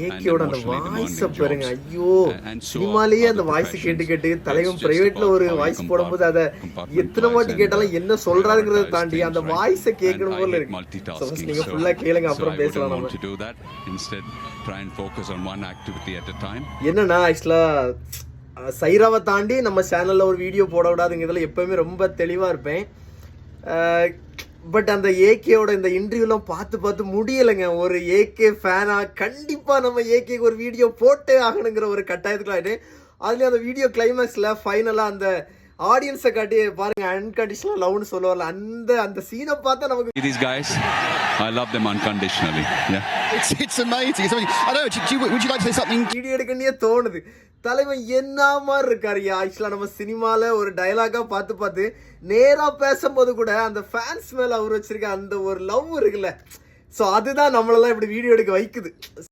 ஏகேயோட அந்த வாய்ஸ் பாருங்க, ஐயோ சினிமாலேயே அந்த வாய்ஸ் கேட்டு கேட்டு தலைவன் பிரைவேட்ல ஒரு வாய்ஸ் போடும்போது அதை எத்தனை வாட்டி கேட்டாலும் என்ன சொல்றாருங்கிறத தாண்டி அந்த வாய்ஸை கேட்கணும் போல இருக்கு. நீங்க ஃபுல்லா கேளுங்க, அப்புறம் பேசலாம் நம்ம. என்னன்னா ஆக்சுவலா சைராவை தாண்டி நம்ம சேனல்ல ஒரு வீடியோ போட விடாதுங்கிறதுல எப்பவுமே ரொம்ப தெளிவா இருப்பேன். பட் அந்த ஏகேயோட இந்த இன்டர்வியூலாம் பார்த்து முடியலைங்க. ஒரு ஏகே ஃபேனா கண்டிப்பாக நம்ம ஏகேக்கு ஒரு வீடியோ போட்டே ஆகணுங்கிற ஒரு கட்டாயத்துக்கு ஆகிட்டு, அதுலேயும் அந்த வீடியோ கிளைமேக்ஸில் ஃபைனலாக அந்த ஆடியன்ஸை காட்டி பாருங்க, அன்கண்டிஷனல் லவ்னு சொல்லுவார்ல, அந்த சீனை பார்த்தா நமக்கு these guys, I love them unconditionally. Yeah, it's amazing. I don't know, would you like to say something? Video எடுக்கனே தோணுது. தலைவன் என்ன மாதிரி இருக்காரு. ஆக்சுவலா நம்ம சினிமால ஒரு டயலாகா பார்த்து நேரா பேசும்போது கூட அந்த ஃபேன்ஸ் மேல அவர் வச்சிருக்க அந்த ஒரு லவ் இருக்குல்ல, ஸோ அதுதான் நம்மளெல்லாம் இப்படி வீடியோ எடுக்க வைக்குது.